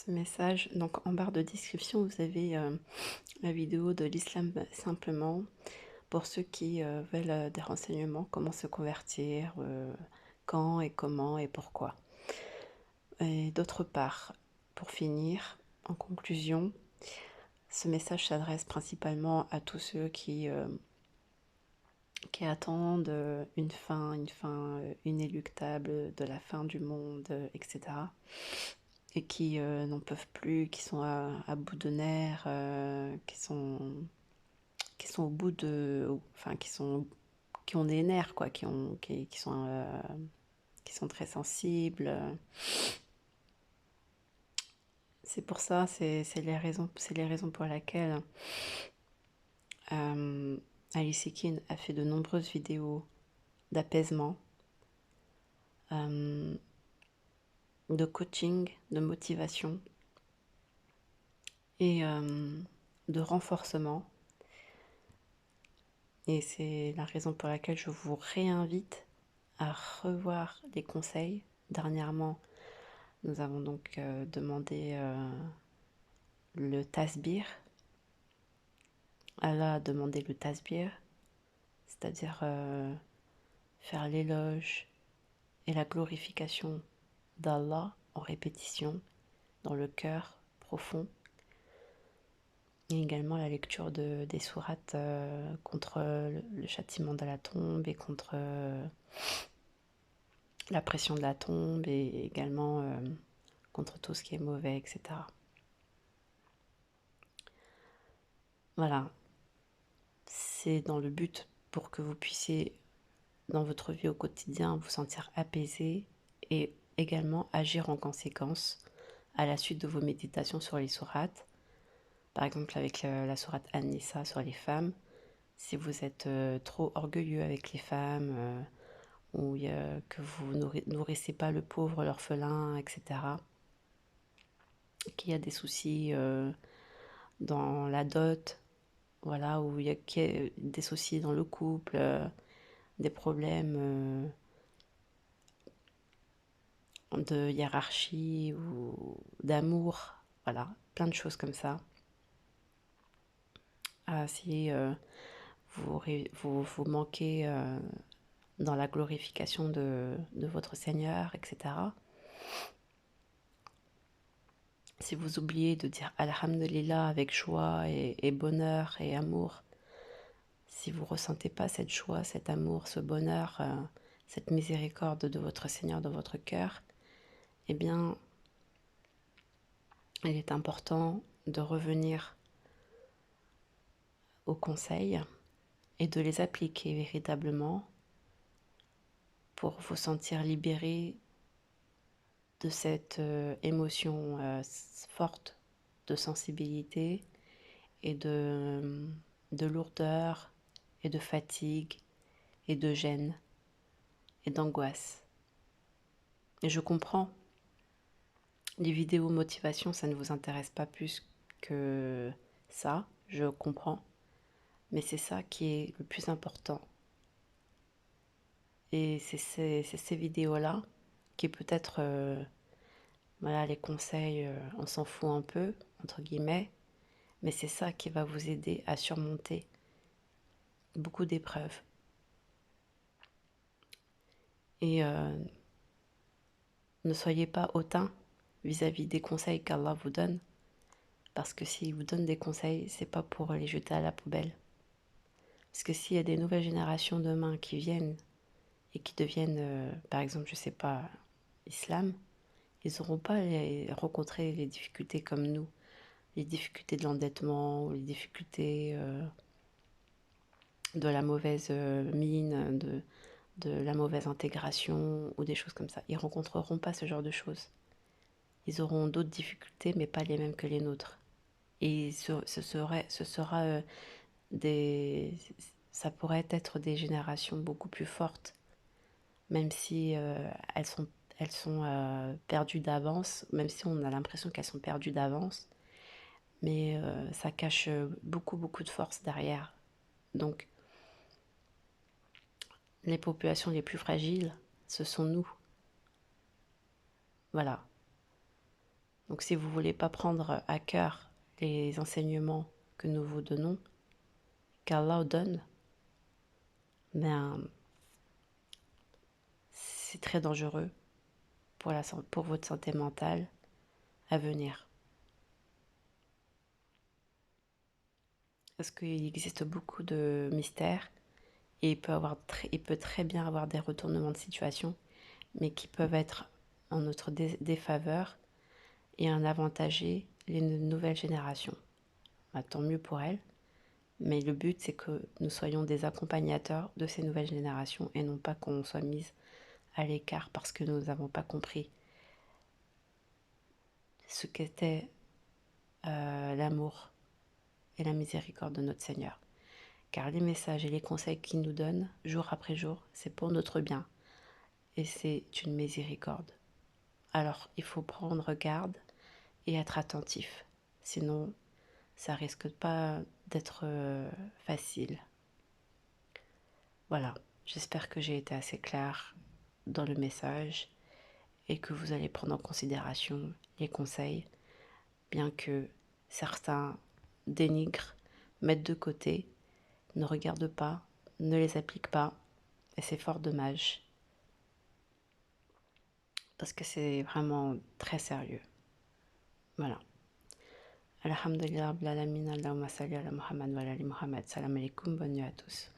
ce message. Donc en barre de description, vous avez la vidéo de l'islam simplement pour ceux qui veulent des renseignements, comment se convertir, quand et comment et pourquoi. Et d'autre part, pour finir, en conclusion, ce message s'adresse principalement à tous ceux qui attendent une fin inéluctable de la fin du monde, etc. Et qui n'en peuvent plus, qui sont à bout de nerfs, qui sont au bout de, enfin qui ont des nerfs quoi, qui sont très sensibles. C'est pour ça, c'est les raisons pour lesquelles euh, Alice Ekin a fait de nombreuses vidéos d'apaisement, euh, de coaching, de motivation et de renforcement. Et c'est la raison pour laquelle je vous réinvite à revoir les conseils. Dernièrement, nous avons donc demandé le tasbir. Allah a demandé le tasbir, c'est-à-dire faire l'éloge et la glorification d'Allah en répétition dans le cœur profond. Et également la lecture des sourates contre le châtiment de la tombe et contre la pression de la tombe et également contre tout ce qui est mauvais, etc. Voilà, c'est dans le but pour que vous puissiez, dans votre vie au quotidien, vous sentir apaisé et également agir en conséquence à la suite de vos méditations sur les sourates. Par exemple, avec la sourate An-Nisa sur les femmes, si vous êtes trop orgueilleux avec les femmes, ou que vous nourrissez pas le pauvre, l'orphelin, etc., qu'il y a des soucis dans la dot, voilà, où il y a des soucis dans le couple, des problèmes de hiérarchie ou d'amour, voilà, plein de choses comme ça. Si vous manquez dans la glorification de votre Seigneur, etc. Si vous oubliez de dire Alhamdulillah avec joie et bonheur et amour, si vous ne ressentez pas cette joie, cet amour, ce bonheur, cette miséricorde de votre Seigneur dans votre cœur, eh bien, il est important de revenir aux conseils et de les appliquer véritablement pour vous sentir libéré de cette émotion forte de sensibilité et de lourdeur et de fatigue et de gêne et d'angoisse. Et je comprends, les vidéos motivation, ça ne vous intéresse pas plus que ça, je comprends, mais c'est ça qui est le plus important. Et c'est ces vidéos-là qui peut-être, voilà, les conseils, on s'en fout un peu, entre guillemets, mais c'est ça qui va vous aider à surmonter beaucoup d'épreuves. Et ne soyez pas hautain vis-à-vis des conseils qu'Allah vous donne, parce que s'il vous donne des conseils, c'est pas pour les jeter à la poubelle. Parce que s'il y a des nouvelles générations demain qui viennent et qui deviennent, par exemple, je sais pas, islam, ils n'auront pas rencontré les difficultés comme nous, les difficultés de l'endettement, ou les difficultés de la mauvaise mine, de la mauvaise intégration ou des choses comme ça. Ils ne rencontreront pas ce genre de choses. Ils auront d'autres difficultés, mais pas les mêmes que les nôtres. Et des, ça pourrait être des générations beaucoup plus fortes, même si elles sont perdues d'avance, même si on a l'impression qu'elles sont perdues d'avance, mais ça cache beaucoup, beaucoup de force derrière. Donc, les populations les plus fragiles, ce sont nous. Voilà. Donc si vous ne voulez pas prendre à cœur les enseignements que nous vous donnons, qu'Allah donne, ben, c'est très dangereux pour votre santé mentale à venir. Parce qu'il existe beaucoup de mystères et il peut très bien avoir des retournements de situation, mais qui peuvent être en notre défaveur et en avantager les nouvelles générations. Bah, tant mieux pour elles, mais le but c'est que nous soyons des accompagnateurs de ces nouvelles générations et non pas qu'on soit mis à l'écart parce que nous n'avons pas compris ce qu'était l'amour et la miséricorde de notre Seigneur. Car les messages et les conseils qu'il nous donne jour après jour, c'est pour notre bien et c'est une miséricorde. Alors il faut prendre garde et être attentif, sinon ça risque pas d'être facile. Voilà, j'espère que j'ai été assez claire dans le message et que vous allez prendre en considération les conseils, bien que certains dénigrent, mettent de côté, ne regardent pas, ne les appliquent pas, et c'est fort dommage, parce que c'est vraiment très sérieux. Voilà. Alhamdulillah, Rabbil Alamin, Allahumma salli ala Muhammad wa ala ali Muhammad. Salam alaikum, bonne nuit à tous.